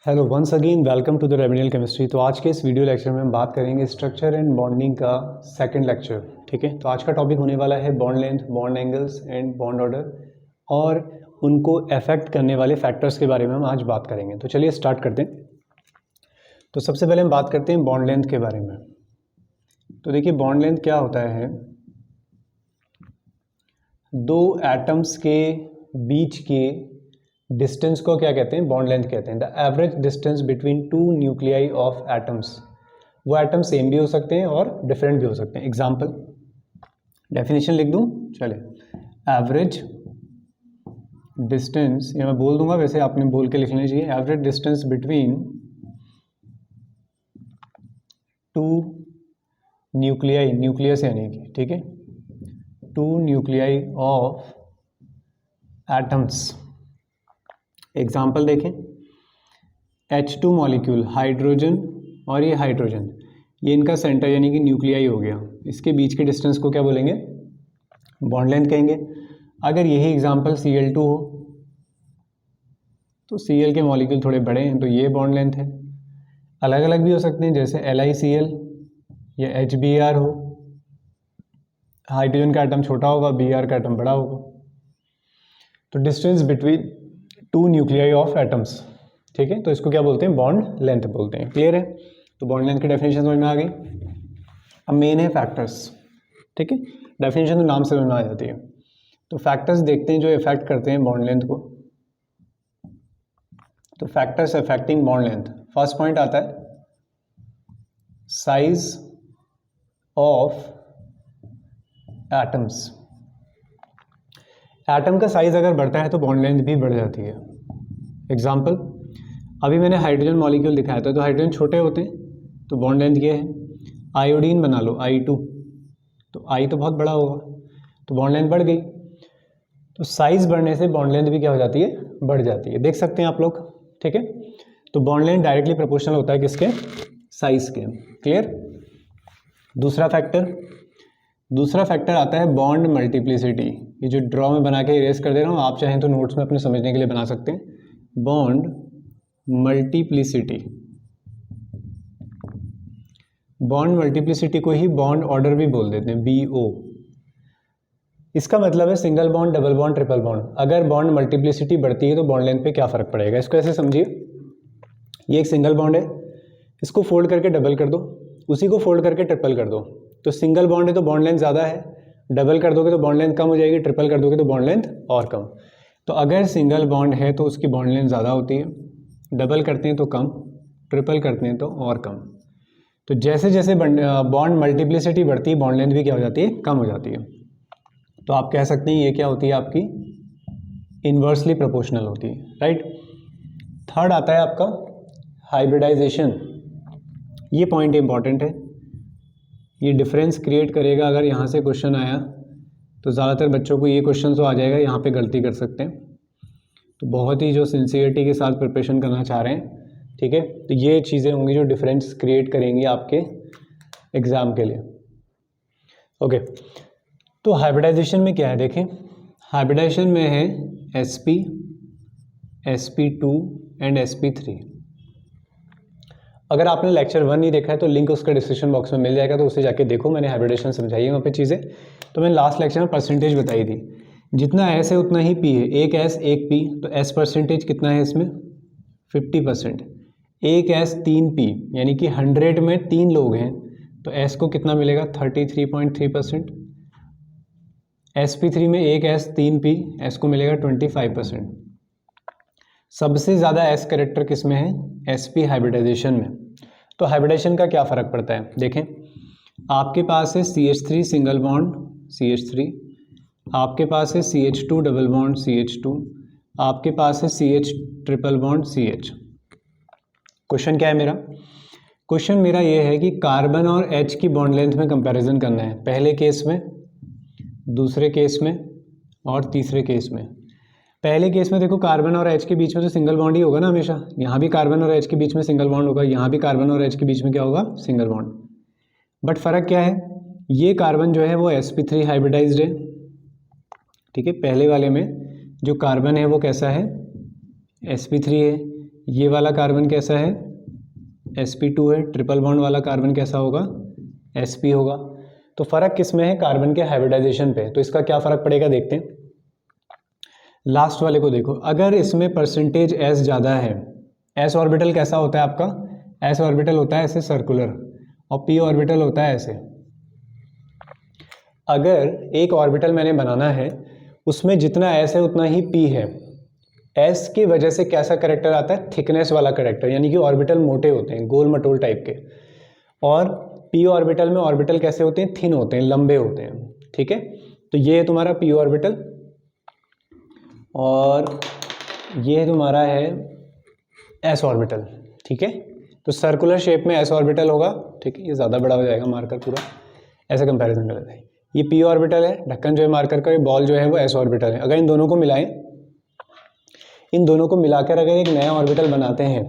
Hello once again welcome to the remedial chemistry. तो आज के इस वीडियो लेक्चर में हम बात करेंगे स्ट्रक्चर एंड बॉन्डिंग का सेकंड लेक्चर। ठीक है, तो आज का टॉपिक होने वाला है bond length, bond angles and bond order और उनको अफेक्ट करने वाले फैक्टर्स के बारे में हम आज बात करेंगे। तो चलिए स्टार्ट करते हैं। तो सबसे पहले हम बात करते हैं बॉन्ड लेंथ के बारे में। तो देखिए बॉन्ड लेंथ क्या होता है, दो एटम्स के बीच के डिस्टेंस को क्या कहते हैं, बॉन्ड लेंथ कहते हैं। The average distance between two nuclei of atoms. वो एटम सेम भी हो सकते हैं और डिफरेंट भी हो सकते हैं। एग्जाम्पल, डेफिनेशन लिख दूं, चले। एवरेज डिस्टेंस, ये मैं बोल दूंगा, वैसे आपने बोल के लिख लेना चाहिए। Average distance between two nuclei, nucleus यानी कि, ठीक है, two nuclei of atoms. Example देखें, H2 मॉलिक्यूल, हाइड्रोजन और ये हाइड्रोजन, ये इनका सेंटर यानी कि न्यूक्लियाई हो गया। इसके बीच के डिस्टेंस को क्या बोलेंगे, बॉन्ड लेंथ कहेंगे। अगर यही एग्जाम्पल Cl2 हो तो Cl के मॉलिक्यूल थोड़े बड़े हैं तो ये बॉन्ड लेंथ है। अलग अलग भी हो सकते हैं, जैसे LiCl या HBr हो, हाइड्रोजन का एटम छोटा होगा, Br का एटम बड़ा होगा। तो distance between two nuclei of atoms, ठीक है, तो इसको क्या बोलते हैं, बॉन्ड लेंथ बोलते हैं। क्लियर है, तो बॉन्ड लेंथ की डेफिनेशन समझ में आ गई। अब मेन है फैक्टर्स, ठीक है, डेफिनेशन तो नाम से समझ में आ जाती है। तो फैक्टर्स देखते हैं जो इफेक्ट करते हैं बॉन्ड लेंथ को। तो factors affecting bond length, first point आता है साइज ऑफ एटम्स। एटम का साइज अगर बढ़ता है तो बॉन्ड लेंथ भी बढ़ जाती है। एग्जाम्पल, अभी मैंने हाइड्रोजन मॉलिक्यूल दिखाया था, तो हाइड्रोजन छोटे होते हैं तो बॉन्ड लेंथ ये है। आयोडीन बना लो, I2, तो I तो बहुत बड़ा होगा तो बॉन्ड लेंथ बढ़ गई। तो साइज बढ़ने से बॉन्ड लेंथ भी क्या हो जाती है, बढ़ जाती है। देख सकते हैं आप लोग, ठीक है। तो बॉन्ड लेंथ डायरेक्टली प्रोपोर्शनल होता है किसके, साइज के। क्लियर। दूसरा फैक्टर आता है बॉन्ड मल्टीप्लिसिटी। ये जो ड्रॉ में बना के इरेज कर दे रहा हूँ, आप चाहें तो नोट्स में अपने समझने के लिए बना सकते हैं। बॉन्ड मल्टीप्लिसिटी, बॉन्ड मल्टीप्लिसिटी को ही बॉन्ड ऑर्डर भी बोल देते हैं, BO। इसका मतलब है single bond, double bond, triple bond. अगर बॉन्ड मल्टीप्लिसिटी बढ़ती है तो बॉन्ड लेंथ पे क्या फर्क पड़ेगा, इसको ऐसे समझिए। ये एक सिंगल बॉन्ड है, इसको फोल्ड करके डबल कर दो, उसी को फोल्ड करके ट्रिपल कर दो। तो सिंगल बॉन्ड है तो बॉन्ड लेंथ ज़्यादा है, डबल कर दोगे तो बॉन्ड लेंथ कम हो जाएगी, ट्रिपल कर दोगे तो बॉन्ड लेंथ और कम। तो अगर सिंगल बॉन्ड है तो उसकी बॉन्ड लेंथ ज़्यादा होती है, डबल करते हैं तो कम, ट्रिपल करते हैं तो और कम। तो जैसे जैसे बॉन्ड मल्टीप्लिसिटी बढ़ती है बॉन्ड लेंथ भी क्या हो जाती है, कम हो जाती है। तो आप कह सकते हैं ये क्या होती है, आपकी इन्वर्सली प्रोपोर्शनल होती है, राइट। थर्ड आता है आपका हाइब्रिडाइजेशन। ये पॉइंट इंपॉर्टेंट है, ये डिफरेंस क्रिएट करेगा। अगर यहाँ से क्वेश्चन आया तो ज़्यादातर बच्चों को ये क्वेश्चन तो आ जाएगा, यहाँ पे गलती कर सकते हैं। तो बहुत ही जो सिंसियरिटी के साथ प्रिपरेशन करना चाह रहे हैं, ठीक है, तो ये चीज़ें होंगी जो डिफरेंस क्रिएट करेंगी आपके एग्ज़ाम के लिए। ओके, तो हाइब्रिडाइजेशन में क्या है, देखें। हाइब्रिडाइजेशन में है sp, sp2 एंड sp3। अगर आपने लेक्चर 1 नहीं देखा है तो लिंक उसका डिस्क्रिप्शन बॉक्स में मिल जाएगा, तो उसे जाके देखो, मैंने हाइब्रिडेशन समझाई है वहाँ पे चीज़ें। तो मैंने लास्ट लेक्चर में परसेंटेज बताई थी, जितना S है उतना ही P है, एक S एक P। तो S परसेंटेज कितना है इसमें, 50%। एक S 3 P, यानी कि 100 में 3 लोग हैं तो S को कितना मिलेगा, 33.3%। sp3 में एक S 3 P, S को मिलेगा 25%। सबसे ज़्यादा S कैरेक्टर किस में है, sp हाइब्रिडाइजेशन में। तो हाइब्रिडाइजेशन का क्या फ़र्क पड़ता है, देखें। आपके पास है CH3 सिंगल बॉन्ड CH3, आपके पास है CH2 डबल बॉन्ड CH2, आपके पास है CH triple bond CH। Question क्या है मेरा, क्वेश्चन मेरा ये है कि कार्बन और H की बॉन्ड लेंथ में कंपैरिजन करना है, पहले केस में, दूसरे केस में और तीसरे केस में। पहले केस में देखो कार्बन और H के बीच में तो सिंगल बॉन्ड ही होगा ना हमेशा, यहाँ भी कार्बन और H के बीच में सिंगल बॉन्ड होगा, यहाँ भी कार्बन और H के बीच में क्या होगा, सिंगल बॉन्ड। बट फ़र्क क्या है, ये कार्बन जो है वो sp3 हाइब्रिडाइज्ड है, ठीक है। पहले वाले में जो कार्बन है वो कैसा है, sp3 है, ये वाला कार्बन कैसा है, sp2 है, ट्रिपल बॉन्ड वाला कार्बन कैसा होगा, sp होगा। तो फ़र्क किस में है, कार्बन के हाइब्रिडाइजेशन पे। तो इसका क्या फ़र्क पड़ेगा देखते हैं। लास्ट वाले को देखो, अगर इसमें परसेंटेज s ज़्यादा है, s ऑर्बिटल कैसा होता है आपका, s ऑर्बिटल होता है ऐसे सर्कुलर, और p ऑर्बिटल होता है ऐसे। अगर एक ऑर्बिटल मैंने बनाना है, उसमें जितना s है उतना ही p है, s की वजह से कैसा करेक्टर आता है, थिकनेस वाला करेक्टर, यानी कि ऑर्बिटल मोटे होते हैं, गोल मटोल टाइप के। और p ऑर्बिटल में ऑर्बिटल कैसे होते हैं, थिन होते हैं, लंबे होते हैं, ठीक है। तो ये है तुम्हारा p ऑर्बिटल, और ये तुम्हारा है s ऑर्बिटल, ठीक है। तो सर्कुलर शेप में s ऑर्बिटल होगा, ठीक है। ये ज़्यादा बड़ा हो जाएगा मार्कर पूरा, ऐसे कंपैरिजन कर लेते हैं। ये p ऑर्बिटल है, ढक्कन जो है मार्कर का, ये बॉल जो है वो s ऑर्बिटल है। अगर इन दोनों को मिलाएं, इन दोनों को मिलाकर अगर एक नया ऑर्बिटल बनाते हैं,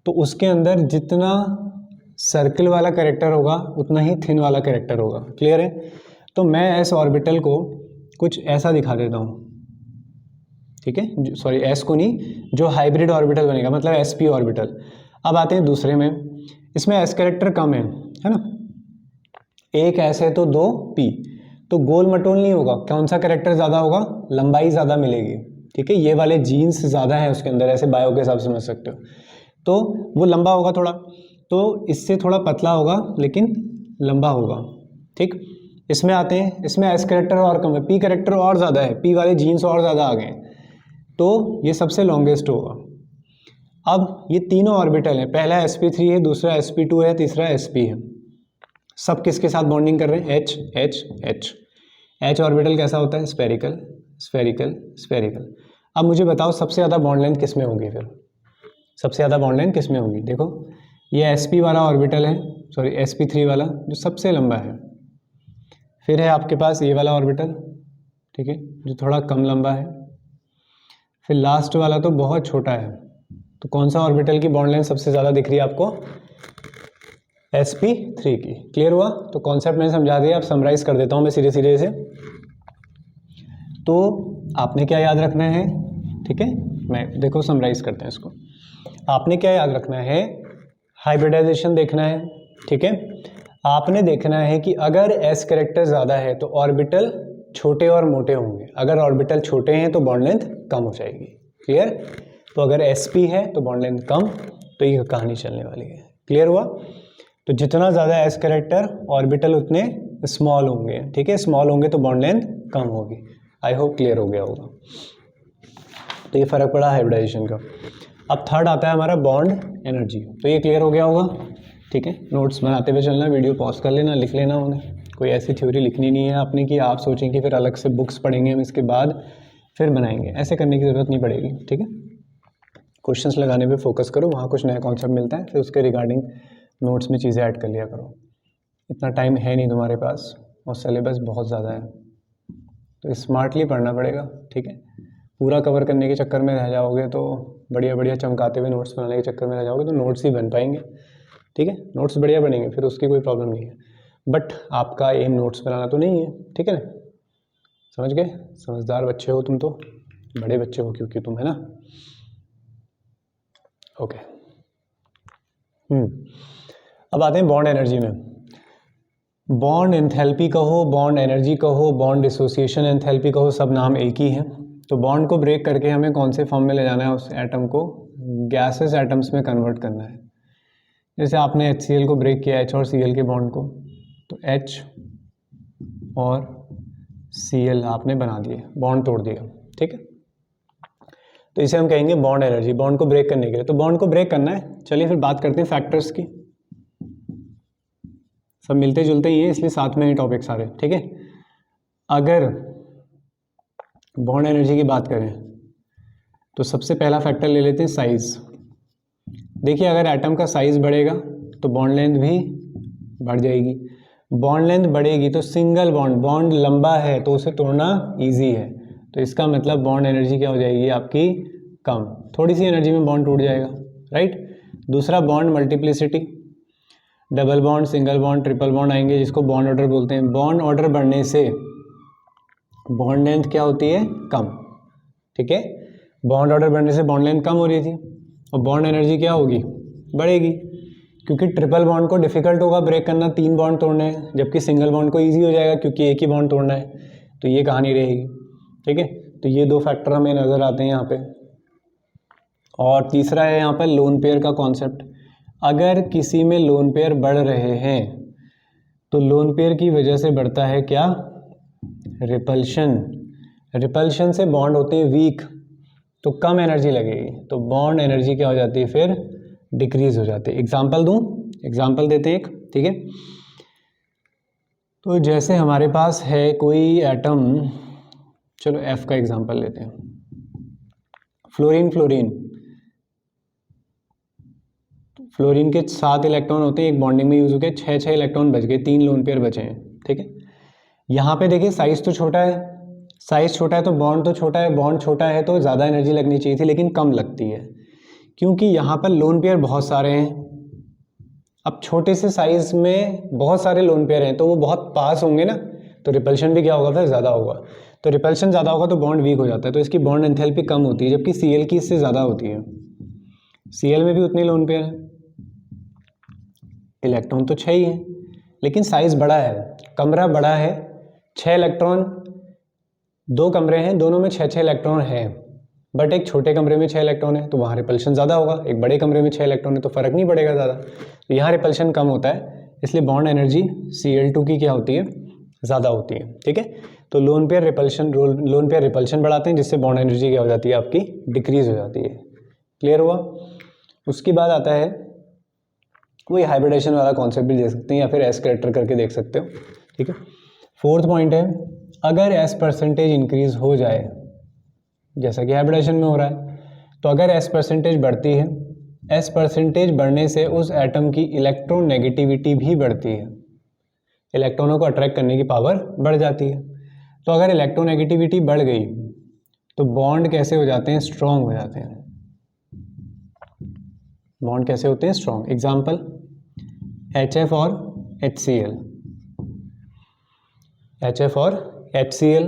तो उसके अंदर जितना सर्कल वाला कैरेक्टर होगा उतना ही थिन वाला कैरेक्टर होगा। क्लियर है। तो मैं s ऑर्बिटल को कुछ ऐसा दिखा देता हूँ, ठीक है, सॉरी s को नहीं, जो हाइब्रिड ऑर्बिटल बनेगा, मतलब sp ऑर्बिटल। अब आते हैं दूसरे में, इसमें s कैरेक्टर कम है ना, एक s है तो दो p, तो गोल मटोल नहीं होगा। कौन सा कैरेक्टर ज़्यादा होगा, लंबाई ज़्यादा मिलेगी, ठीक है। ये वाले जीन्स ज़्यादा है उसके अंदर, ऐसे बायो के हिसाब से समझ सकते हो। तो वो लंबा होगा थोड़ा, तो इससे थोड़ा पतला होगा लेकिन लंबा होगा, ठीक। इसमें आते हैं, इसमें s कैरेक्टर और कम है, p कैरेक्टर और ज़्यादा है, p वाले जीन्स और ज़्यादा आ गए, तो ये सबसे लॉन्गेस्ट होगा। अब ये तीनों ऑर्बिटल हैं, पहला sp3 है, दूसरा sp2 है, तीसरा sp है। सब किसके साथ बॉन्डिंग कर रहे हैं, h h h। h orbital कैसा होता है, स्फेरिकल स्फेरिकल स्फेरिकल। अब मुझे बताओ सबसे ज़्यादा बॉन्ड लेंथ किस में होगी, फिर सबसे ज़्यादा बॉन्ड लेंथ किस में होगी। देखो ये sp वाला ऑर्बिटल है, सॉरी sp3 वाला जो सबसे लंबा है, फिर है आपके पास ये वाला ऑर्बिटल, ठीक है, जो थोड़ा कम लंबा है, फिर लास्ट वाला तो बहुत छोटा है। तो कौन सा ऑर्बिटल की बॉन्ड लेंथ सबसे ज़्यादा दिख रही है आपको, sp3 की। क्लियर हुआ। तो कॉन्सेप्ट मैंने समझा दिया, अब समराइज़ कर देता हूँ मैं सीधे सीधे से। तो आपने क्या याद रखना है, ठीक है, मैं देखो समराइज़ करते हैं इसको। आपने क्या याद रखना है, हाइब्रिडाइजेशन देखना है, ठीक है। आपने देखना है कि अगर s कैरेक्टर ज़्यादा है तो ऑर्बिटल छोटे और मोटे होंगे, अगर ऑर्बिटल छोटे हैं तो बॉन्ड लेंथ कम हो जाएगी। क्लियर। तो अगर sp है तो बॉन्ड लेंथ कम, तो ये कहानी चलने वाली है। क्लियर हुआ। तो जितना ज़्यादा s कैरेक्टर ऑर्बिटल उतने स्मॉल होंगे, ठीक है, स्मॉल होंगे तो बॉन्ड लेंथ कम होगी। आई होप क्लियर हो गया होगा। तो ये फ़र्क पड़ा हाइब्रिडाइजेशन का। अब थर्ड आता है हमारा बॉन्ड एनर्जी। तो ये क्लियर हो गया होगा, ठीक है। नोट्स बनाते हुए चलना, वीडियो पॉज कर लेना, लिख लेना उन्हें। कोई ऐसी थ्योरी लिखनी नहीं है आपने कि आप सोचें कि फिर अलग से बुक्स पढ़ेंगे हम इसके बाद फिर बनाएंगे, ऐसे करने की ज़रूरत नहीं पड़ेगी, ठीक है। क्वेश्चंस लगाने पे फोकस करो, वहाँ कुछ नया कॉन्सेप्ट मिलता है, फिर उसके रिगार्डिंग नोट्स में चीज़ें ऐड कर लिया करो। इतना टाइम है नहीं तुम्हारे पास और सिलेबस बहुत ज़्यादा है, तो स्मार्टली पढ़ना पड़ेगा, ठीक है। पूरा कवर करने के चक्कर में रह जाओगे तो बढ़िया बढ़िया चमकाते हुए नोट्स बनाने के चक्कर में रह जाओगे तो नोट्स ही बन पाएंगे, ठीक है। नोट्स बढ़िया बनेंगे, फिर उसकी कोई प्रॉब्लम नहीं है, बट आपका एम नोट्स बनाना तो नहीं है, ठीक है ना। समझ गए, समझदार बच्चे हो तुम, तो बड़े बच्चे हो क्योंकि तुम, है ना। ओके। अब आते हैं बॉन्ड एनर्जी में। बॉन्ड एंथैल्पी कहो, बॉन्ड एनर्जी कहो, बॉन्ड डिसोसिएशन एंथैल्पी कहो, सब नाम एक ही है। तो बॉन्ड को ब्रेक करके हमें कौन से फॉर्म में ले जाना है, उस एटम को गैसेस एटम्स में कन्वर्ट करना है। जैसे आपने HCl को ब्रेक किया, H और Cl के बॉन्ड को, तो H और Cl आपने बना दिए, बॉन्ड तोड़ दिया, ठीक है। तो इसे हम कहेंगे बॉन्ड एनर्जी, बॉन्ड को ब्रेक करने के लिए। तो बॉन्ड को ब्रेक करना है, चलिए फिर बात करते हैं फैक्टर्स की। सब मिलते जुलते ही है, इसलिए साथ में ही टॉपिक सारे, ठीक है। अगर बॉन्ड एनर्जी की बात करें तो सबसे पहला फैक्टर ले लेते हैं साइज। देखिए अगर एटम का साइज बढ़ेगा तो बॉन्ड लेंथ भी बढ़ जाएगी। बॉन्ड लेंथ बढ़ेगी तो सिंगल बॉन्ड, बॉन्ड लंबा है तो उसे तोड़ना इजी है, तो इसका मतलब बॉन्ड एनर्जी क्या हो जाएगी आपकी, कम। थोड़ी सी एनर्जी में बॉन्ड टूट जाएगा, राइट। दूसरा bond multiplicity, double bond, single bond, triple bond आएंगे, जिसको बॉन्ड ऑर्डर बोलते हैं। बॉन्ड ऑर्डर बढ़ने से बॉन्ड लेंथ क्या होती है, कम, ठीक है। बॉन्ड ऑर्डर बढ़ने से बॉन्ड लेंथ कम हो रही थी, और बॉन्ड एनर्जी क्या होगी, बढ़ेगी, क्योंकि ट्रिपल बॉन्ड को डिफ़िकल्ट होगा ब्रेक करना, 3 बॉन्ड तोड़ने हैं, जबकि सिंगल बॉन्ड को ईजी हो जाएगा क्योंकि एक ही बॉन्ड तोड़ना है, तो ये कहानी रहेगी। ठीक है, तो ये 2 फैक्टर हमें नज़र आते हैं यहाँ पे। और तीसरा है यहाँ पर लोन पेयर का कॉन्सेप्ट। अगर किसी में लोन पेयर बढ़ रहे हैं तो लोन पेयर की वजह से बढ़ता है क्या, रिपल्शन। रिपल्शन से बॉन्ड होते हैं वीक, तो कम एनर्जी लगेगी, तो बॉन्ड एनर्जी क्या हो जाती है, फिर डिक्रीज हो जाती है। एग्जाम्पल दूं, एग्जाम्पल देते हैं एक। ठीक है, तो जैसे हमारे पास है कोई एटम, चलो एफ का एग्जाम्पल लेते हैं, फ्लोरीन। फ्लोरीन के 7 इलेक्ट्रॉन होते हैं, एक बॉन्डिंग में यूज हो गए, 6 इलेक्ट्रॉन बच गए, 3 लोन पेयर बचे हैं। ठीक है, यहाँ पे देखिए साइज तो छोटा है, साइज छोटा है तो बॉन्ड तो छोटा है, बॉन्ड छोटा है तो ज़्यादा एनर्जी लगनी चाहिए थी, लेकिन कम लगती है क्योंकि यहाँ पर लोन पेयर बहुत सारे हैं। अब छोटे से साइज में बहुत सारे लोन पेयर हैं तो वो बहुत पास होंगे ना, तो रिपल्शन भी क्या होगा, फिर ज़्यादा होगा। तो रिपल्शन ज़्यादा होगा तो बॉन्ड वीक हो जाता है, तो इसकी बॉन्ड एंथैल्पी कम होती है, जबकि Cl की इससे ज़्यादा होती है। Cl में भी उतने लोन पेयर हैं, इलेक्ट्रॉन तो 6 ही है, लेकिन साइज बड़ा है, कमरा बड़ा है, 6 इलेक्ट्रॉन, 2 कमरे हैं, दोनों में 6 इलेक्ट्रॉन हैं, बट एक छोटे कमरे में 6 इलेक्ट्रॉन है तो वहाँ रिपल्शन ज़्यादा होगा, एक बड़े कमरे में 6 इलेक्ट्रॉन है तो फ़र्क नहीं पड़ेगा ज़्यादा, तो यहाँ रिपल्शन कम होता है, इसलिए बॉन्ड एनर्जी Cl2 की क्या होती है, ज़्यादा होती है। ठीक है, तो लोन पेयर रिपल्शन बढ़ाते हैं, जिससे बॉन्ड एनर्जी क्या हो जाती है, आपकी डिक्रीज हो जाती है। क्लियर हुआ। उसके बाद आता है वही हाइब्रिडेशन वाला कॉन्सेप्ट भी देख सकते हैं या फिर एस कैरेक्टर करके देख सकते हो। ठीक है, 4th पॉइंट है, अगर एस परसेंटेज इंक्रीज हो जाए, जैसा कि हाइब्रिडेशन में हो रहा है, तो अगर एस परसेंटेज बढ़ती है, एस परसेंटेज बढ़ने से उस एटम की इलेक्ट्रॉन नेगेटिविटी भी बढ़ती है, इलेक्ट्रॉनों को अट्रैक्ट करने की पावर बढ़ जाती है। तो अगर इलेक्ट्रोनेगेटिविटी बढ़ गई तो बॉन्ड कैसे हो जाते हैं, स्ट्रॉन्ग हो जाते हैं। बॉन्ड कैसे होते हैं, स्ट्रॉन्ग। एग्जाम्पल HF और HCl। HF और HCl,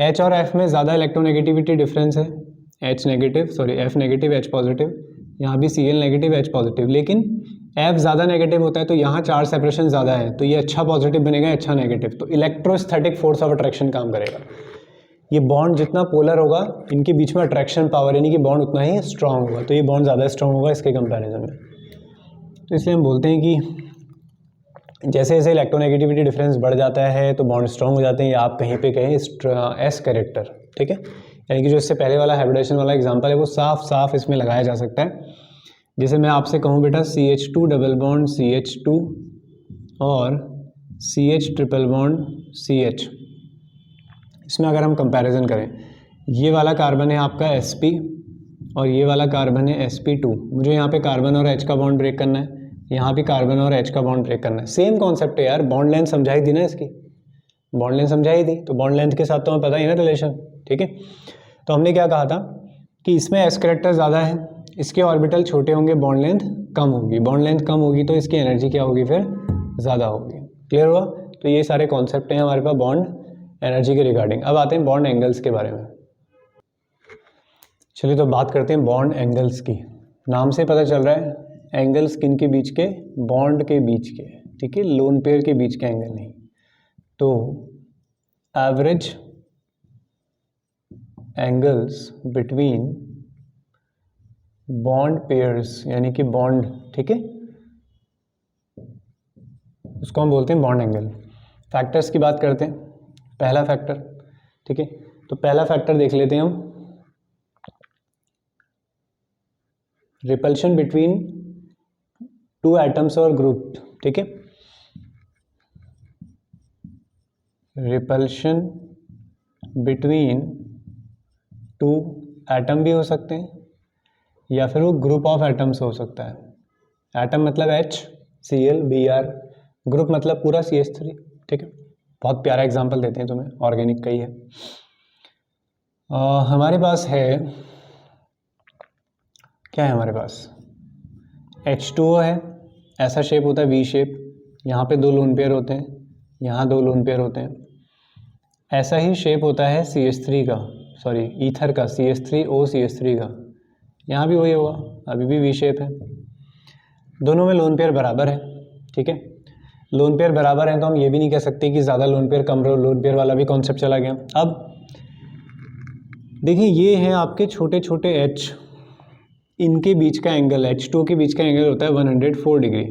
H और F में ज़्यादा इलेक्ट्रोनेगेटिविटी डिफरेंस है, F नेगेटिव H पॉजिटिव, यहाँ भी Cl नेगेटिव H पॉजिटिव, लेकिन F ज़्यादा नेगेटिव होता है तो यहाँ चार्ज सेपरेशन ज़्यादा है, तो ये अच्छा पॉजिटिव बनेगा, अच्छा नेगेटिव, तो इलेक्ट्रोस्टैटिक फोर्स ऑफ अट्रैक्शन काम करेगा। ये बॉन्ड जितना पोलर होगा, इनके बीच में अट्रैक्शन पावर यानी कि बॉन्ड उतना ही स्ट्रांग होगा, तो ये बॉन्ड ज़्यादा स्ट्रांग होगा इसके कंपैरिजन में। तो इसलिए हम बोलते हैं कि जैसे जैसे इलेक्ट्रोनेगेटिविटी डिफरेंस बढ़ जाता है तो बॉन्ड स्ट्रांग हो जाते हैं, या आप कहीं पे कहें एस कैरेक्टर। ठीक है, यानी कि जो इससे पहले वाला हाइब्रिडेशन वाला एग्जांपल है वो साफ साफ इसमें लगाया जा सकता है। जैसे मैं आपसे कहूँ बेटा CH2 डबल बॉन्ड CH2 और CH ट्रिपल बॉन्ड CH, इसमें अगर हम कंपैरिजन करें, ये वाला कार्बन है आपका Sp और ये वाला कार्बन है Sp2, मुझे यहाँ पे कार्बन और H का बॉन्ड ब्रेक करना है, यहाँ भी कार्बन और H का बॉन्ड ब्रेक करना है। सेम कॉन्सेप्ट है यार, बॉन्ड लेंथ समझाई थी ना इसकी, बॉन्ड लेंथ समझाई थी, तो बॉन्ड लेंथ के साथ तो हमें पता ही ना रिलेशन। ठीक है, तो हमने क्या कहा था कि इसमें S कैरेक्टर ज़्यादा है, इसके ऑर्बिटल छोटे होंगे, बॉन्ड लेंथ कम होगी, बॉन्ड लेंथ कम होगी तो इसकी एनर्जी क्या होगी, फिर ज़्यादा होगी। क्लियर हुआ। तो ये सारे कॉन्सेप्ट हैं हमारे पास बॉन्ड एनर्जी के रिगार्डिंग। अब आते हैं बॉन्ड एंगल्स के बारे में। चलिए तो बात करते हैं बॉन्ड एंगल्स की। नाम से पता चल रहा है एंगल्स किन के बीच के, बॉन्ड के बीच के। ठीक है, लोन पेयर के बीच के एंगल नहीं। तो average angles between bond pairs यानी कि बॉन्ड, ठीक है, उसको हम बोलते हैं बॉन्ड एंगल। फैक्टर्स की बात करते हैं। पहला फैक्टर, ठीक है, तो पहला फैक्टर देख लेते हैं हम, रिपल्शन बिटवीन 2 एटम्स और ग्रुप। ठीक है, रिपल्शन बिटवीन 2 एटम भी हो सकते हैं या फिर वो ग्रुप ऑफ एटम्स हो सकता है। एटम मतलब HCl Br, ग्रुप मतलब पूरा CH3। ठीक है, बहुत प्यारा एग्जांपल देते हैं तुम्हें, ऑर्गेनिक का ही है। हमारे पास है, क्या है हमारे पास, H2O है, ऐसा शेप होता है V शेप, यहाँ पे 2 लोन पेयर होते हैं, यहाँ 2 लोन पेयर होते हैं। ऐसा ही शेप होता है CH3 का, सॉरी ईथर का, CH3O CH3 का, यहाँ भी वही होगा, अभी भी वी शेप है। दोनों में लोन पेयर बराबर है, ठीक है। लोन पेयर बराबर है तो हम ये भी नहीं कह सकते कि ज़्यादा लोन पेयर कम लोन पेयर वाला भी कॉन्सेप्ट चला गया। अब देखिए ये हैं आपके छोटे छोटे एच, इनके बीच का एंगल, H2 के बीच का एंगल होता है 104 डिग्री,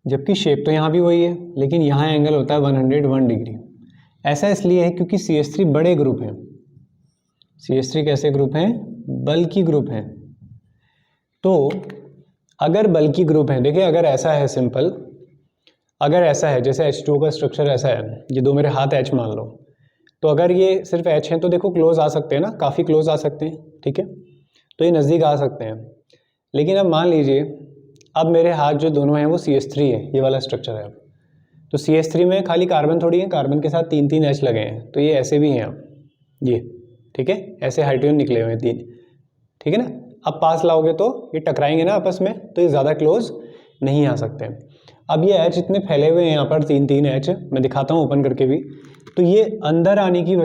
जबकि शेप तो यहाँ भी वही है, लेकिन यहाँ एंगल होता है 101 डिग्री। ऐसा इसलिए है क्योंकि CH3 बड़े ग्रुप हैं। CH3 कैसे ग्रुप हैं? बल्कि ग्रुप हैं। तो अगर बल्कि ग्रुप हैं, देखिए अगर ऐसा है सिंपल, अगर ऐसा है जैसे H2 का स्ट्रक्चर ऐसा है, ये दो मेरे हाथ H मान लो, तो अगर ये सिर्फ H हैं तो देखो क्लोज आ सकते हैं ना, काफ़ी क्लोज आ सकते हैं, ठीक है, तो ये नज़दीक आ सकते हैं। लेकिन अब मान लीजिए अब मेरे हाथ जो दोनों हैं वो CH3 है, ये वाला स्ट्रक्चर है। तो CH3 में खाली कार्बन थोड़ी है, कार्बन के साथ 3 H लगे हैं, तो ये ऐसे भी हैं ये, ठीक है, ऐसे हाइड्रोजन निकले हुए हैं 3, ठीक है ना। अब पास लाओगे तो ये टकराएंगे ना आपस में, तो ये ज़्यादा क्लोज नहीं आ सकते। अब ये H इतने फैले हुए हैं यहाँ पर 3 H, मैं दिखाता हूँ ओपन करके भी, तो ये अंदर आने की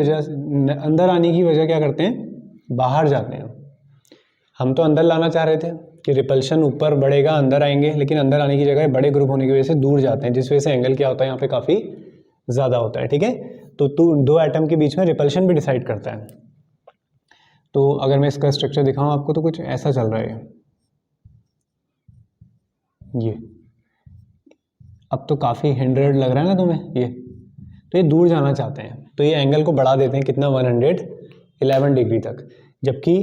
वजह क्या करते हैं? बाहर जाते हैं। हम तो अंदर लाना चाह रहे थे कि रिपल्शन ऊपर बढ़ेगा, अंदर आएंगे, लेकिन अंदर आने की जगह बड़े ग्रुप होने की वजह से दूर जाते हैं, जिस वजह से एंगल क्या होता है यहाँ पे काफ़ी ज़्यादा होता है, ठीक है। तो दो एटम के बीच में रिपल्शन भी डिसाइड करता है। तो अगर मैं इसका स्ट्रक्चर दिखाऊं आपको तो कुछ ऐसा चल रहा है ये, अब तो काफ़ी हिंड्रेड लग रहा है ना तुम्हें ये, तो ये दूर जाना चाहते हैं, तो ये एंगल को बढ़ा देते हैं कितना, 111 डिग्री तक। जबकि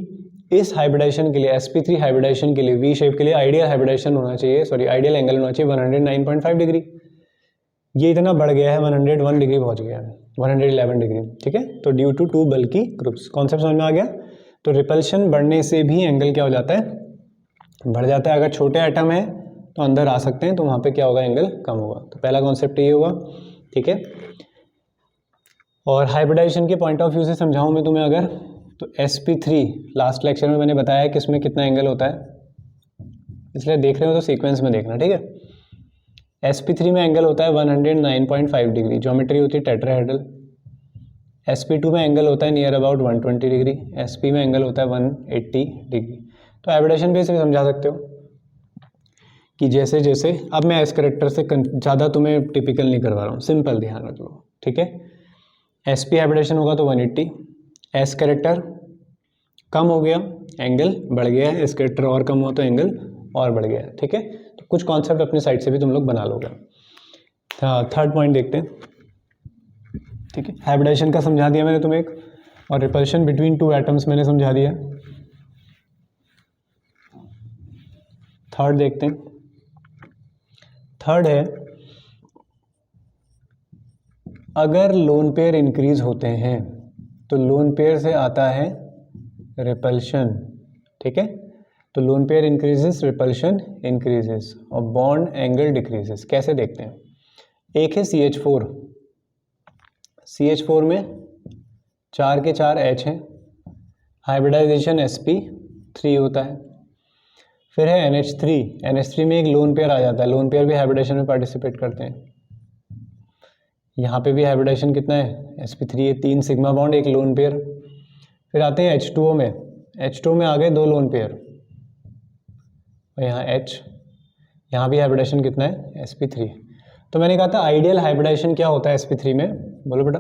इस हाइब्रिडाइजेशन के लिए, sp3 हाइब्रिडाइजेशन के लिए, वी शेप के लिए आइडियल हाइब्रिडाइजेशन होना चाहिए, सॉरी आइडियल एंगल होना चाहिए 109.5 डिग्री। ये इतना बढ़ गया है, 101 डिग्री पहुंच गया है, 111 डिग्री, ठीक है। तो ड्यू टू 2 बल्कि ग्रुप्स, कॉन्सेप्ट समझ में आ गया। तो रिपल्शन बढ़ने से भी एंगल क्या हो जाता है? बढ़ जाता है। अगर छोटे एटम है तो अंदर आ सकते हैं, तो वहाँ पे क्या होगा? एंगल कम होगा। तो पहला कॉन्सेप्ट ये होगा, ठीक है। और हाइब्रिडाइजेशन के पॉइंट ऑफ व्यू से समझाऊं मैं तुम्हें अगर, तो sp3 लास्ट लेक्चर में मैंने बताया कि इसमें कितना एंगल होता है, इसलिए देख रहे हो तो सीक्वेंस में देखना, ठीक है। sp3 में एंगल होता है 109.5 डिग्री, ज्योमेट्री होती है टेट्राहेड्रल। sp2 में एंगल होता है नियर अबाउट 120 डिग्री, sp में एंगल होता है 180 डिग्री। तो हाइब्रिडाइजेशन भी इसे समझा सकते हो कि जैसे जैसे, अब मैं एस करेक्टर से ज़्यादा तुम्हें टिपिकल नहीं करवा रहा हूँ, सिंपल ध्यान रख लो, ठीक है। sp हाइब्रिडेशन होगा तो 180, एस करेक्टर कम हो गया एंगल बढ़ गया है, एस करेक्टर और कम हुआ तो एंगल और बढ़ गया है, ठीक है। तो कुछ कॉन्सेप्ट अपने साइड से भी तुम लोग बना लोगे। थर्ड पॉइंट देखते हैं, ठीक है। हाइब्रिडेशन का समझा दिया मैंने तुम्हें एक, और रिपल्शन बिटवीन 2 एटम्स मैंने समझा दिया। थर्ड देखते हैं, थर्ड है अगर लोन पेयर इंक्रीज होते हैं तो लोन पेयर से आता है रिपल्शन, ठीक है। तो lone pair increases, repulsion increases और बॉन्ड एंगल डिक्रीजेस। कैसे देखते हैं? एक है CH4, CH4 में 4 के 4 H हैं, हाइब्रिडाइजेशन sp3 होता है। फिर है NH3, NH3 में एक लोन पेयर आ जाता है, लोन पेयर भी हाइब्रिडाइजेशन में पार्टिसिपेट करते हैं। यहाँ पे भी हाइब्रिडाइजेशन कितना है? sp3 है, 3 सिग्मा बॉन्ड, एक लोन पेयर। फिर आते हैं H2O में, H2O में आ गए 2 लोन पेयर, और यहाँ H, यहाँ भी हाइब्रिडाइजेशन कितना है? sp3। तो मैंने कहा था आइडियल हाइब्रिडाइजेशन क्या होता है sp3 में, बोलो बेटा।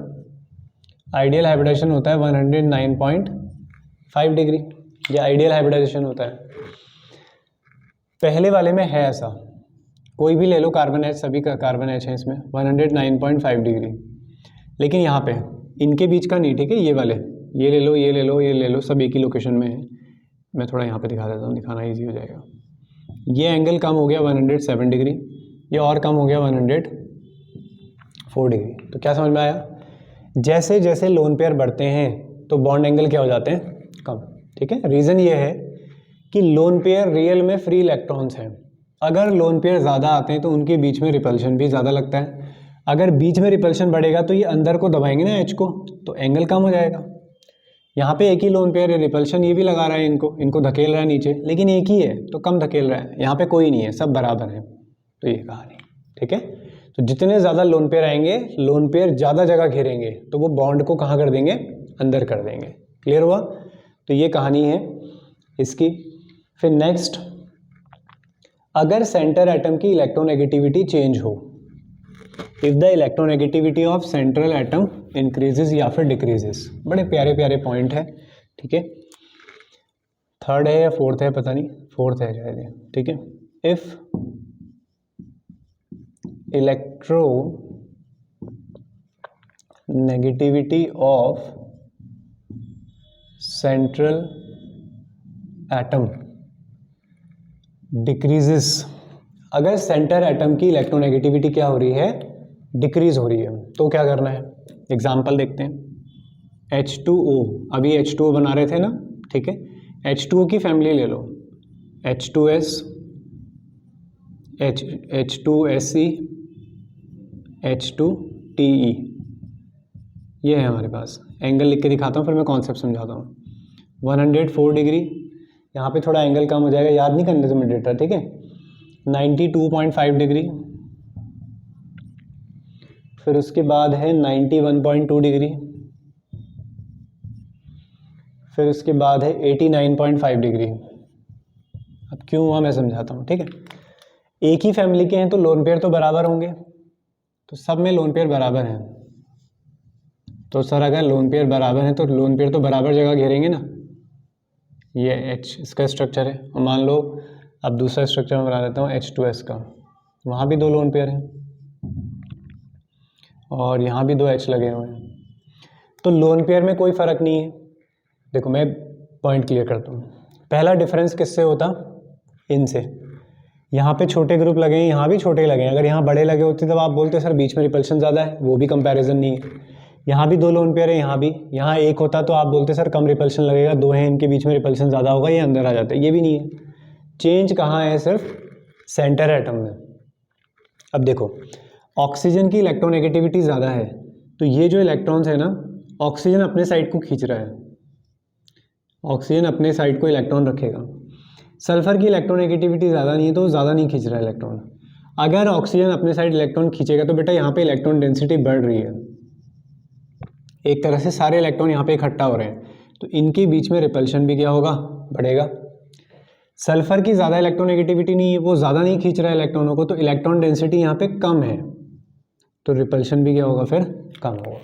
आइडियल हाइब्रिडाइजेशन होता है 109.5 डिग्री, ये आइडियल हाइब्रिडाइजेशन होता है। पहले वाले में है ऐसा, कोई भी ले लो कार्बन H, सभी का कार्बन H है इसमें 109.5 डिग्री, लेकिन यहाँ पे इनके बीच का नहीं, ठीक है। ये वाले, ये ले लो, ये ले लो, ये ले लो, सब एक ही लोकेशन में है। मैं थोड़ा यहाँ पे दिखा देता हूँ, दिखाना ईजी हो जाएगा। ये एंगल कम हो गया 107 डिग्री, ये और कम हो गया 104 डिग्री। तो क्या समझ में आया? जैसे जैसे लोन पेयर बढ़ते हैं तो बॉन्ड एंगल क्या हो जाते हैं? कम, ठीक है। रीज़न ये है कि लोन पेयर रियल में फ्री इलेक्ट्रॉन्स हैं। अगर लोन पेयर ज़्यादा आते हैं तो उनके बीच में रिपल्शन भी ज़्यादा लगता है। अगर बीच में रिपल्शन बढ़ेगा तो ये अंदर को दबाएंगे ना H को, तो एंगल कम हो जाएगा। यहाँ पे एक ही लोन पेयर है, रिपल्शन ये भी लगा रहा है, इनको धकेल रहा है नीचे, लेकिन एक ही है तो कम धकेल रहा है। यहाँ पे कोई नहीं है, सब बराबर है। तो ये कहानी, ठीक है। तो जितने ज़्यादा लोन पेयर आएंगे, लोन पेयर ज़्यादा जगह घेरेंगे, तो वो बॉन्ड को कहाँ कर देंगे? अंदर कर देंगे। क्लियर हुआ? तो ये कहानी है इसकी। फिर नेक्स्ट, अगर सेंटर एटम की इलेक्ट्रोनेगेटिविटी चेंज हो, if the electronegativity of central atom increases या फिर डिक्रीजेस। बड़े प्यारे प्यारे पॉइंट है, ठीक है। थर्ड है या फोर्थ है पता नहीं, फोर्थ है शायद, ठीक है। If electro negativity of central atom decreases, अगर सेंटर एटम की इलेक्ट्रोनेगेटिविटी क्या हो रही है, डिक्रीज हो रही है, तो क्या करना है। एग्जांपल देखते हैं। H2O, अभी H2O बना रहे थे ना, ठीक है। H2O की फैमिली ले लो, H2S, H2SE, H2TE, ये है हमारे पास। एंगल लिख के दिखाता हूँ, फिर मैं कॉन्सेप्ट समझाता हूँ। 104 डिग्री, यहाँ पे थोड़ा एंगल कम हो जाएगा, याद नहीं करने से मिनरेटर, ठीक है। 92.5 डिग्री, फिर उसके बाद है 91.2 डिग्री, फिर उसके बाद है 89.5 डिग्री। अब क्यों हुआ मैं समझाता हूँ, ठीक है। एक ही फैमिली के हैं तो लोन पेयर तो बराबर होंगे, तो सब में लोन पेयर बराबर हैं। तो सर अगर लोन पेयर बराबर हैं तो लोन पेयर तो बराबर जगह घेरेंगे ना। ये H इसका स्ट्रक्चर है, और मान लो अब दूसरा स्ट्रक्चर मैं बना देता हूँ H2S का, वहाँ भी दो लोन पेयर हैं और यहाँ भी दो H लगे हुए हैं, तो लोन पेयर में कोई फ़र्क नहीं है। देखो मैं पॉइंट क्लियर करता हूँ। पहला डिफरेंस किससे होता, इनसे। यहाँ पे छोटे ग्रुप लगे हैं, यहाँ भी छोटे लगे हैं, अगर यहाँ बड़े लगे होते तब आप बोलते सर बीच में रिपल्शन ज़्यादा है, वो भी कंपैरिजन नहीं है। यहाँ भी दो लोन पेयर है, यहाँ भी, यहाँ एक होता तो आप बोलते सर कम रिपल्शन लगेगा, दो हैं इनके बीच में रिपल्शन ज़्यादा होगा, ये अंदर आ जाता है, ये भी नहीं है। चेंज कहाँ है, सिर्फ सेंटर एटम में। अब देखो ऑक्सीजन की इलेक्ट्रोनेगेटिविटी ज़्यादा है, तो ये जो इलेक्ट्रॉन्स है ना, ऑक्सीजन अपने साइड को खींच रहा है, ऑक्सीजन अपने साइड को इलेक्ट्रॉन रखेगा। सल्फर की इलेक्ट्रोनेगेटिविटी ज़्यादा नहीं है तो ज़्यादा नहीं खींच रहा है इलेक्ट्रॉन। अगर ऑक्सीजन अपने साइड इलेक्ट्रॉन खींचेगा तो बेटा यहाँ पे इलेक्ट्रॉन डेंसिटी बढ़ रही है, एक तरह से सारे इलेक्ट्रॉन यहाँ पे इकट्ठा हो रहे हैं, तो इनके बीच में रिपल्शन भी क्या होगा, बढ़ेगा। सल्फर की ज़्यादा इलेक्ट्रोनेगेटिविटी नहीं है, वो ज़्यादा नहीं खींच रहा है इलेक्ट्रॉनों को, तो इलेक्ट्रॉन डेंसिटी यहाँ पे कम है, तो रिपल्शन भी क्या होगा, फिर कम होगा।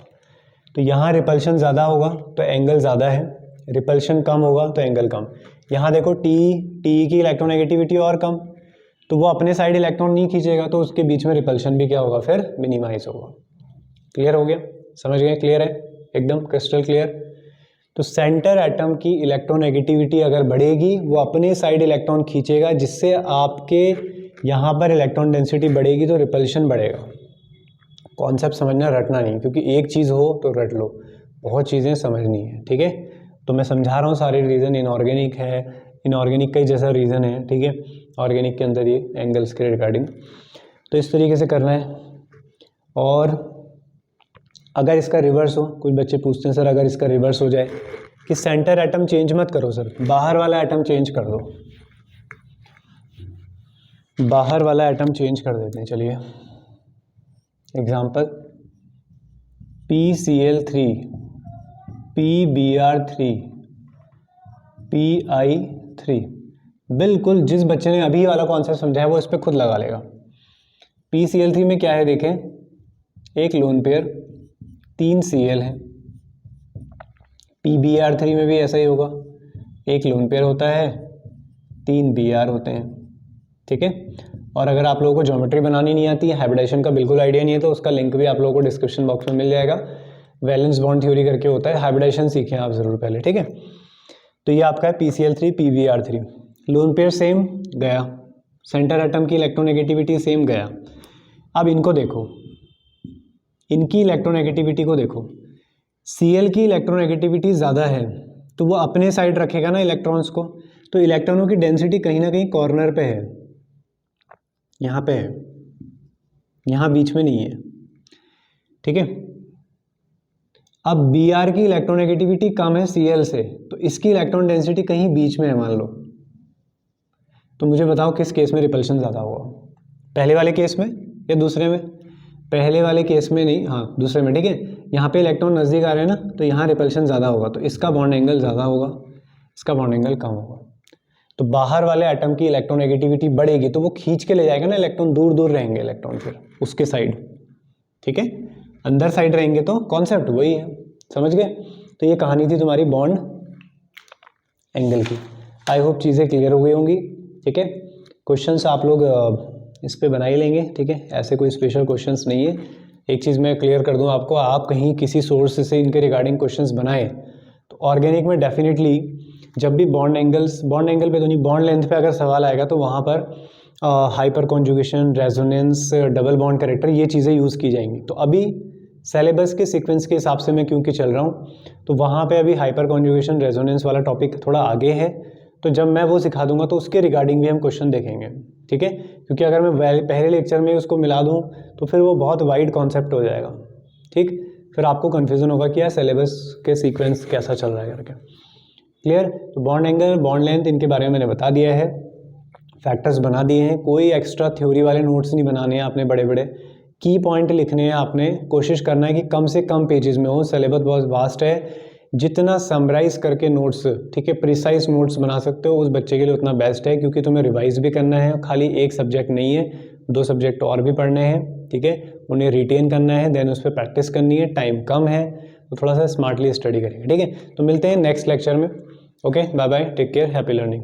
तो यहाँ रिपल्शन ज़्यादा होगा तो एंगल ज़्यादा है, रिपल्शन कम होगा तो एंगल कम। यहाँ देखो टी की इलेक्ट्रोनेगेटिविटी और कम, तो वो अपने साइड इलेक्ट्रॉन नहीं खींचेगा, तो उसके बीच में रिपल्शन भी क्या होगा, फिर मिनिमाइज होगा। क्लियर हो गया, समझ गए, क्लियर है, एकदम क्रिस्टल क्लियर। तो सेंटर एटम की इलेक्ट्रोनेगेटिविटी अगर बढ़ेगी, वो अपने साइड इलेक्ट्रॉन खींचेगा, जिससे आपके यहाँ पर इलेक्ट्रॉन डेंसिटी बढ़ेगी, तो रिपल्शन बढ़ेगा। कॉन्सेप्ट समझना, रटना नहीं, क्योंकि एक चीज़ हो तो रट लो, बहुत चीज़ें समझनी है, ठीक है। तो मैं समझा रहा हूँ सारे रीज़न। इनऑर्गेनिक है, इनऑर्गेनिक का ही जैसा रीज़न है, ठीक है, ऑर्गेनिक के अंदर ये एंगल्स के रिगार्डिंग, तो इस तरीके से करना है। और अगर इसका रिवर्स हो, कुछ बच्चे पूछते हैं सर अगर इसका रिवर्स हो जाए कि सेंटर एटम चेंज मत करो सर, बाहर वाला एटम चेंज कर दो, बाहर वाला एटम चेंज कर देते हैं। चलिए एग्जांपल, PCl3, PBr3, PI3, बिल्कुल जिस बच्चे ने अभी वाला कॉन्सेप्ट समझाया वो इस पर खुद लगा लेगा। PCl3 में क्या है देखें, एक लोन पेयर, 3 Cl है। PBr3 में भी ऐसा ही होगा, एक लोन पेयर होता है, 3 Br होते हैं, ठीक है। और अगर आप लोगों को ज्योमेट्री बनानी नहीं आती है, हाइब्रिडेशन का बिल्कुल आइडिया नहीं है, तो उसका लिंक भी आप लोगों को डिस्क्रिप्शन बॉक्स में मिल जाएगा। वैलेंस बॉन्ड थ्योरी करके होता है, हाइब्रिडेशन सीखें आप ज़रूर पहले, ठीक है। तो ये आपका है PCl3, PBr3, lone pair same गया, सेंटर एटम की इलेक्ट्रोनेगेटिविटी सेम गया। अब इनको देखो, इनकी इलेक्ट्रोनेगेटिविटी को देखो, Cl की इलेक्ट्रोनेगेटिविटी ज़्यादा है, तो वो अपने साइड रखेगा ना इलेक्ट्रॉन्स को, तो इलेक्ट्रॉनों की डेंसिटी कहीं ना कहीं कॉर्नर पे है, यहाँ पे है, यहाँ बीच में नहीं है, ठीक है। अब Br की इलेक्ट्रोनेगेटिविटी कम है Cl से, तो इसकी इलेक्ट्रॉन डेंसिटी कहीं बीच में है मान लो, तो मुझे बताओ किस केस में रिपल्शन ज़्यादा होगा, पहले वाले केस में या दूसरे में? पहले वाले केस में नहीं, हाँ दूसरे में, ठीक है। यहाँ पे इलेक्ट्रॉन नज़दीक आ रहे हैं ना, तो यहाँ रिपल्शन ज़्यादा होगा, तो इसका बॉन्ड एंगल ज़्यादा होगा। इसका बॉन्ड एंगल कम होगा। तो बाहर वाले एटम की इलेक्ट्रोनेगेटिविटी बढ़ेगी तो वो खींच के ले जाएगा ना इलेक्ट्रॉन, दूर दूर रहेंगे इलेक्ट्रॉन फिर उसके साइड, ठीक है। अंदर साइड रहेंगे तो कॉन्सेप्ट वही है, समझ गए। तो ये कहानी थी तुम्हारी बॉन्ड एंगल की। आई होप चीज़ें क्लियर हो गई होंगी, ठीक है। क्वेश्चंस आप लोग इस पे बना ही लेंगे, ठीक है, ऐसे कोई स्पेशल क्वेश्चंस नहीं है। एक चीज़ मैं क्लियर कर दूं आपको, आप कहीं किसी सोर्स से इनके रिगार्डिंग क्वेश्चंस बनाएं तो ऑर्गेनिक में डेफिनेटली जब भी बॉन्ड एंगल पे तो नहीं, बॉन्ड लेंथ पे अगर सवाल आएगा तो वहाँ पर hyper conjugation, resonance, double bond character, ये चीज़ें यूज़ की जाएंगी। तो अभी सिलेबस के सीक्वेंस के हिसाब से मैं क्योंकि चल रहा हूँ, तो वहाँ पे अभी हाइपर कॉन्जुगेशन, रेजोनेंस वाला टॉपिक थोड़ा आगे है। तो जब मैं वो सिखा दूंगा तो उसके रिगार्डिंग भी हम क्वेश्चन देखेंगे, ठीक है। क्योंकि अगर मैं पहले लेक्चर में उसको मिला दूँ तो फिर वो बहुत वाइड कॉन्सेप्ट हो जाएगा, ठीक। फिर आपको कन्फ्यूज़न होगा कि यार सिलेबस के सीक्वेंस कैसा चल रहा है करके। क्लियर। तो बॉन्ड एंगल, बॉन्ड लेंथ, इनके बारे में मैंने बता दिया है, फैक्टर्स बना दिए हैं। कोई एक्स्ट्रा थ्योरी वाले नोट्स नहीं बनाने हैं आपने, बड़े बड़े की पॉइंट लिखने हैं आपने। कोशिश करना है कि कम से कम पेजेस में हो, सिलेबस बहुत वास्ट है, जितना समराइज करके नोट्स, ठीक है, प्रिसाइज नोट्स बना सकते हो उस बच्चे के लिए उतना बेस्ट है। क्योंकि तुम्हें रिवाइज भी करना है, खाली एक सब्जेक्ट नहीं है, 2 सब्जेक्ट और भी पढ़ने हैं, ठीक है, उन्हें रिटेन करना है, देन उस पर प्रैक्टिस करनी है, टाइम कम है तो थोड़ा सा स्मार्टली स्टडी करेंगे, ठीक है। तो मिलते हैं नेक्स्ट लेक्चर में, okay, bye bye, take care, happy learning.